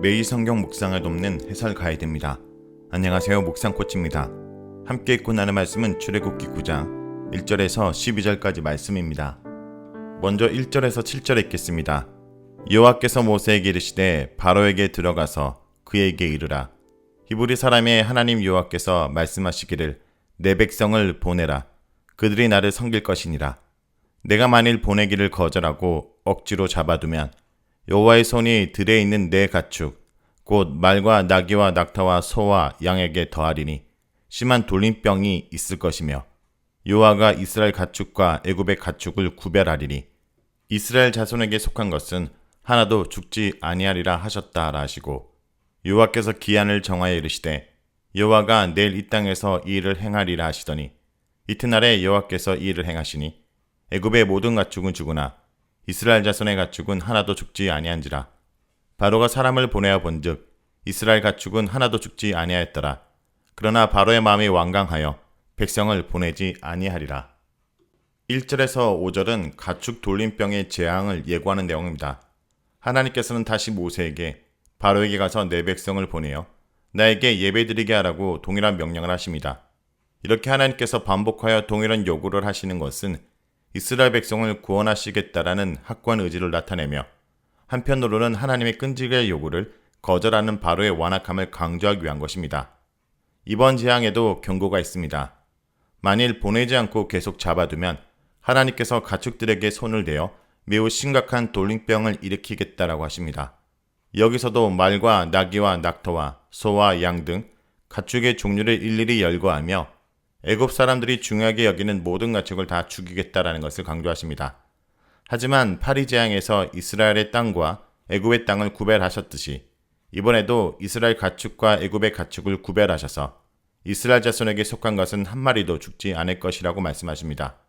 매일 성경 묵상을 돕는 해설 가이드입니다. 안녕하세요, 묵상코치입니다. 함께 읽고 나눈 말씀은 출애굽기 9장 1절에서 12절까지 말씀입니다. 먼저 1절에서 7절에 읽겠습니다. 여호와께서 모세에게 이르시되 바로에게 들어가서 그에게 이르라. 히브리 사람의 하나님 여호와께서 말씀하시기를 내 백성을 보내라. 그들이 나를 섬길 것이니라. 내가 만일 보내기를 거절하고 억지로 잡아두면 여호와의 손이 들에 있는 내 가축 곧 말과 나귀와 낙타와 소와 양에게 더하리니 심한 돌림병이 있을 것이며 여호와가 이스라엘 가축과 애굽의 가축을 구별하리니 이스라엘 자손에게 속한 것은 하나도 죽지 아니하리라 하셨다라 하시고, 여호와께서 기한을 정하여 이르시되 여호와가 내일 이 땅에서 이 일을 행하리라 하시더니 이튿날에 여호와께서 이 일을 행하시니 애굽의 모든 가축은 죽으나 이스라엘 자손의 가축은 하나도 죽지 아니한지라. 바로가 사람을 보내어 본즉 이스라엘 가축은 하나도 죽지 아니하였더라. 그러나 바로의 마음이 완강하여 백성을 보내지 아니하리라. 1절에서 5절은 가축 돌림병의 재앙을 예고하는 내용입니다. 하나님께서는 다시 모세에게 바로에게 가서 내 백성을 보내어 나에게 예배드리게 하라고 동일한 명령을 하십니다. 이렇게 하나님께서 반복하여 동일한 요구를 하시는 것은 이스라엘 백성을 구원하시겠다라는 확고한 의지를 나타내며, 한편으로는 하나님의 끈질기게 요구를 거절하는 바로의 완악함을 강조하기 위한 것입니다. 이번 재앙에도 경고가 있습니다. 만일 보내지 않고 계속 잡아두면 하나님께서 가축들에게 손을 대어 매우 심각한 돌림병을 일으키겠다라고 하십니다. 여기서도 말과 나귀와 낙타와 소와 양 등 가축의 종류를 일일이 열거하며 애굽 사람들이 중요하게 여기는 모든 가축을 다 죽이겠다라는 것을 강조하십니다. 하지만 파리 재앙에서 이스라엘의 땅과 애굽의 땅을 구별하셨듯이 이번에도 이스라엘 가축과 애굽의 가축을 구별하셔서 이스라엘 자손에게 속한 것은 한 마리도 죽지 않을 것이라고 말씀하십니다.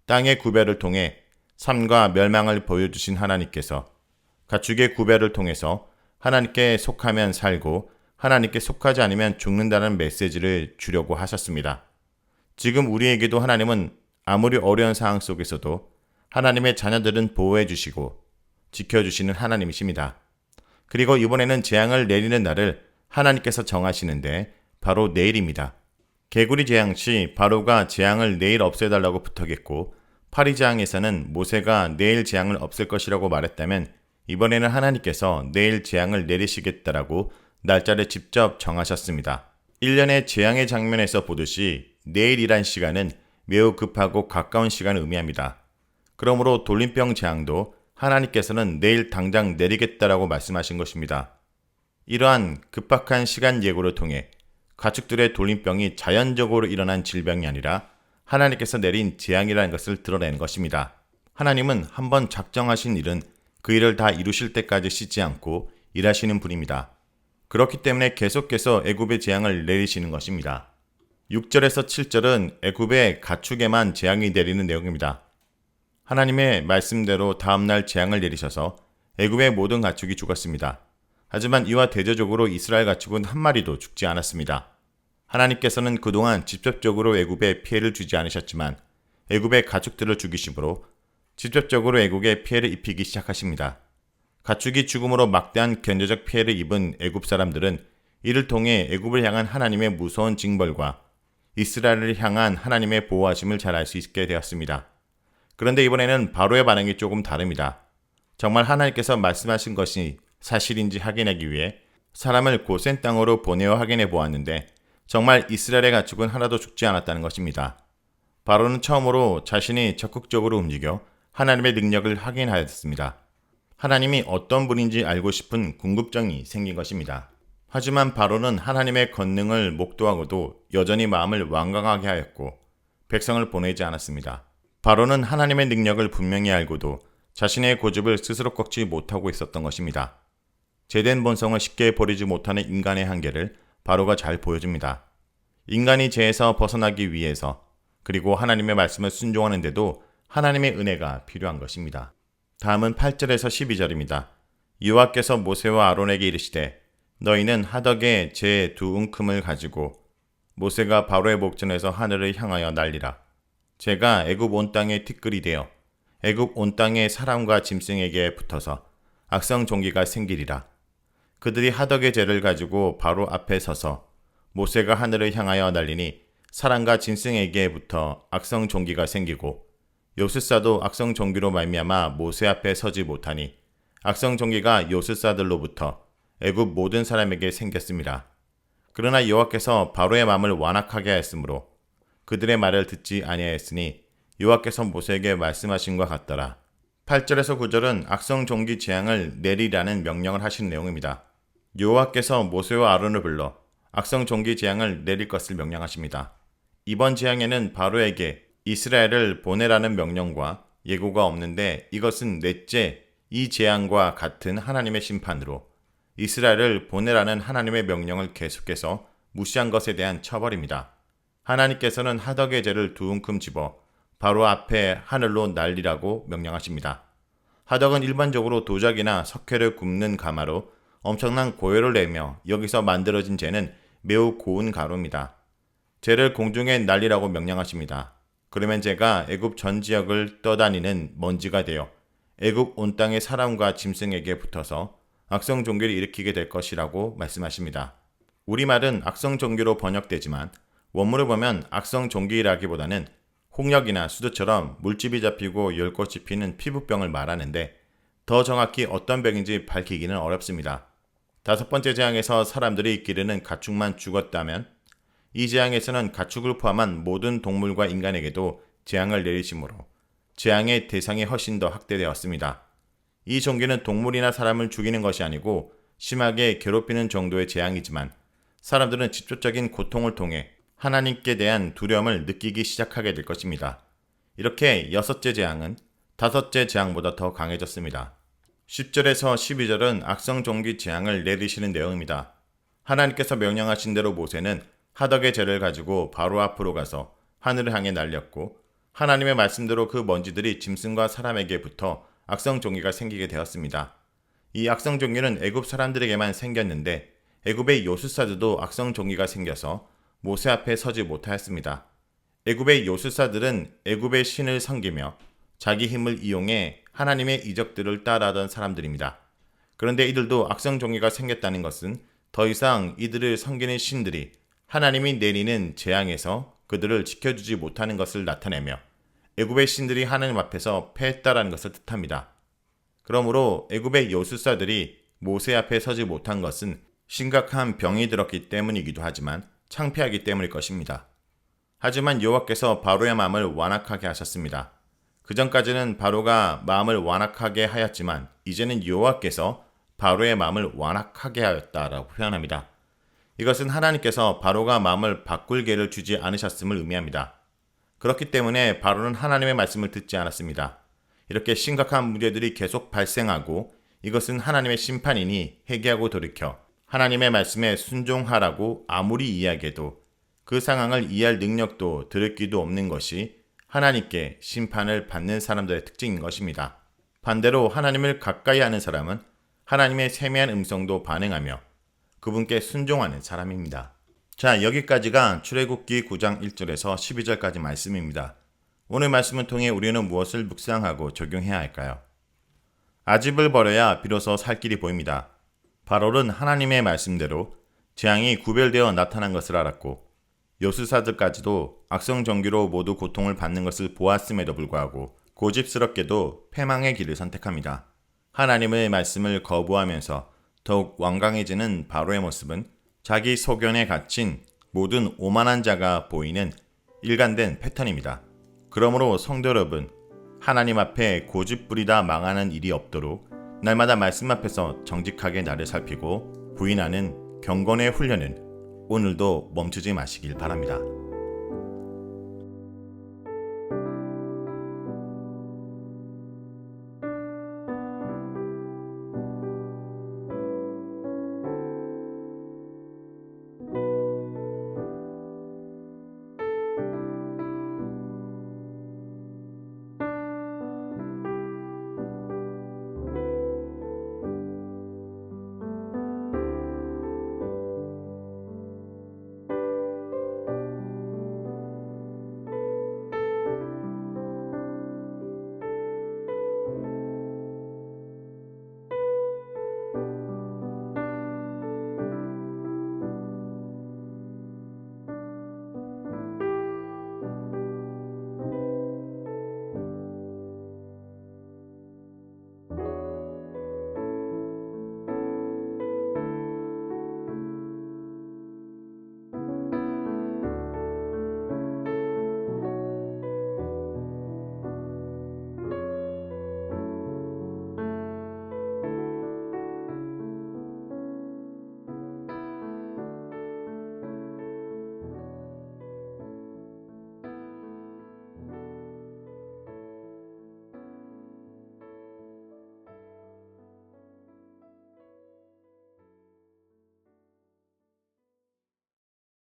땅의 구별을 통해 삶과 멸망을 보여주신 하나님께서 가축의 구별을 통해서 하나님께 속하면 살고 하나님께 속하지 않으면 죽는다는 메시지를 주려고 하셨습니다. 지금 우리에게도 하나님은 아무리 어려운 상황 속에서도 하나님의 자녀들은 보호해 주시고 지켜주시는 하나님이십니다. 그리고 이번에는 재앙을 내리는 날을 하나님께서 정하시는데 바로 내일입니다. 개구리 재앙 시 바로가 재앙을 내일 없애달라고 부탁했고, 파리 재앙에서는 모세가 내일 재앙을 없앨 것이라고 말했다면 이번에는 하나님께서 내일 재앙을 내리시겠다라고 날짜를 직접 정하셨습니다. 1년의 재앙의 장면에서 보듯이 내일이란 시간은 매우 급하고 가까운 시간을 의미합니다. 그러므로 돌림병 재앙도 하나님께서는 내일 당장 내리겠다라고 말씀하신 것입니다. 이러한 급박한 시간 예고를 통해 가축들의 돌림병이 자연적으로 일어난 질병이 아니라 하나님께서 내린 재앙이라는 것을 드러내는 것입니다. 하나님은 한번 작정하신 일은 그 일을 다 이루실 때까지 쉬지 않고 일하시는 분입니다. 그렇기 때문에 계속해서 애굽의 재앙을 내리시는 것입니다. 6절에서 7절은 애굽의 가축에만 재앙이 내리는 내용입니다. 하나님의 말씀대로 다음날 재앙을 내리셔서 애굽의 모든 가축이 죽었습니다. 하지만 이와 대조적으로 이스라엘 가축은 한 마리도 죽지 않았습니다. 하나님께서는 그동안 직접적으로 애굽에 피해를 주지 않으셨지만 애굽의 가축들을 죽이심으로 직접적으로 애굽에 피해를 입히기 시작하십니다. 가축이 죽음으로 막대한 경제적 피해를 입은 애굽 사람들은 이를 통해 애굽을 향한 하나님의 무서운 징벌과 이스라엘을 향한 하나님의 보호하심을 잘 알 수 있게 되었습니다. 그런데 이번에는 바로의 반응이 조금 다릅니다. 정말 하나님께서 말씀하신 것이 사실인지 확인하기 위해 사람을 고센 땅으로 보내어 확인해 보았는데 정말 이스라엘의 가축은 하나도 죽지 않았다는 것입니다. 바로는 처음으로 자신이 적극적으로 움직여 하나님의 능력을 확인하였습니다. 하나님이 어떤 분인지 알고 싶은 궁금증이 생긴 것입니다. 하지만 바로는 하나님의 권능을 목도하고도 여전히 마음을 완강하게 하였고 백성을 보내지 않았습니다. 바로는 하나님의 능력을 분명히 알고도 자신의 고집을 스스로 꺾지 못하고 있었던 것입니다. 죄된 본성을 쉽게 버리지 못하는 인간의 한계를 바로가 잘 보여줍니다. 인간이 죄에서 벗어나기 위해서 그리고 하나님의 말씀을 순종하는데도 하나님의 은혜가 필요한 것입니다. 다음은 8절에서 12절입니다. 여호와께서 모세와 아론에게 이르시되 너희는 하덕에 제 두 웅큼을 가지고 모세가 바로의 목전에서 하늘을 향하여 날리라. 제가 애굽 온 땅의 티끌이 되어 애굽 온 땅의 사람과 짐승에게 붙어서 악성 종기가 생기리라. 그들이 하덕의 죄를 가지고 바로 앞에 서서 모세가 하늘을 향하여 날리니 사람과 짐승에게부터 악성 종기가 생기고 요술사도 악성 종기로 말미암아 모세 앞에 서지 못하니 악성 종기가 요술사들로부터 애굽 모든 사람에게 생겼습니다. 그러나 여호와께서 바로의 마음을 완악하게 하였으므로 그들의 말을 듣지 아니하였으니 여호와께서 모세에게 말씀하신 것 같더라. 8절에서 9절은 악성 종기 재앙을 내리라는 명령을 하신 내용입니다. 여호와께서 모세와 아론을 불러 악성 종기 재앙을 내릴 것을 명령하십니다. 이번 재앙에는 바로에게 이스라엘을 보내라는 명령과 예고가 없는데 이것은 넷째 이 재앙과 같은 하나님의 심판으로 이스라엘을 보내라는 하나님의 명령을 계속해서 무시한 것에 대한 처벌입니다. 하나님께서는 하덕의 죄를 두 움큼 집어 바로 앞에 하늘로 날리라고 명령하십니다. 하덕은 일반적으로 도자기나 석회를 굽는 가마로 엄청난 고열을 내며 여기서 만들어진 재는 매우 고운 가루입니다. 재를 공중에 날리라고 명령하십니다. 그러면 재가 애굽 전 지역을 떠다니는 먼지가 되어 애굽 온 땅의 사람과 짐승에게 붙어서 악성 종기를 일으키게 될 것이라고 말씀하십니다. 우리말은 악성 종기로 번역되지만 원문을 보면 악성 종기라기보다는 홍역이나 수두처럼 물집이 잡히고 열꽃이 피는 피부병을 말하는데 더 정확히 어떤 병인지 밝히기는 어렵습니다. 다섯 번째 재앙에서 사람들이 기르는 가축만 죽었다면 이 재앙에서는 가축을 포함한 모든 동물과 인간에게도 재앙을 내리심으로 재앙의 대상이 훨씬 더 확대되었습니다. 이 종기는 동물이나 사람을 죽이는 것이 아니고 심하게 괴롭히는 정도의 재앙이지만 사람들은 직접적인 고통을 통해 하나님께 대한 두려움을 느끼기 시작하게 될 것입니다. 이렇게 여섯째 재앙은 다섯째 재앙보다 더 강해졌습니다. 10절에서 12절은 악성 종기 재앙을 내리시는 내용입니다. 하나님께서 명령하신 대로 모세는 하덕의 죄를 가지고 바로 앞으로 가서 하늘을 향해 날렸고 하나님의 말씀대로 그 먼지들이 짐승과 사람에게 붙어 악성 종기가 생기게 되었습니다. 이 악성 종기는 애굽 사람들에게만 생겼는데 애굽의 요술사들도 악성 종기가 생겨서 모세 앞에 서지 못하였습니다. 애굽의 요술사들은 애굽의 신을 섬기며 자기 힘을 이용해 하나님의 이적들을 따라하던 사람들입니다. 그런데 이들도 악성 종기가 생겼다는 것은 더 이상 이들을 섬기는 신들이 하나님이 내리는 재앙에서 그들을 지켜주지 못하는 것을 나타내며 애굽의 신들이 하나님 앞에서 패했다라는 것을 뜻합니다. 그러므로 애굽의 요술사들이 모세 앞에 서지 못한 것은 심각한 병이 들었기 때문이기도 하지만 창피하기 때문일 것입니다. 하지만 여호와께서 바로의 마음을 완악하게 하셨습니다. 그전까지는 바로가 마음을 완악하게 하였지만 이제는 여호와께서 바로의 마음을 완악하게 하였다라고 표현합니다. 이것은 하나님께서 바로가 마음을 바꿀 기회를 주지 않으셨음을 의미합니다. 그렇기 때문에 바로는 하나님의 말씀을 듣지 않았습니다. 이렇게 심각한 문제들이 계속 발생하고 이것은 하나님의 심판이니 회개하고 돌이켜 하나님의 말씀에 순종하라고 아무리 이야기해도 그 상황을 이해할 능력도 들을 귀도 없는 것이 하나님께 심판을 받는 사람들의 특징인 것입니다. 반대로 하나님을 가까이 하는 사람은 하나님의 세미한 음성도 반응하며 그분께 순종하는 사람입니다. 자, 여기까지가 출애굽기 9장 1절에서 12절까지 말씀입니다. 오늘 말씀을 통해 우리는 무엇을 묵상하고 적용해야 할까요? 아집을 버려야 비로소 살 길이 보입니다. 바로는 하나님의 말씀대로 재앙이 구별되어 나타난 것을 알았고 요술사들까지도 악성 종기로 모두 고통을 받는 것을 보았음에도 불구하고 고집스럽게도 패망의 길을 선택합니다. 하나님의 말씀을 거부하면서 더욱 완강해지는 바로의 모습은 자기 소견에 갇힌 모든 오만한 자가 보이는 일관된 패턴입니다. 그러므로 성도 여러분, 하나님 앞에 고집부리다 망하는 일이 없도록 날마다 말씀 앞에서 정직하게 나를 살피고 부인하는 경건의 훈련은 오늘도 멈추지 마시길 바랍니다.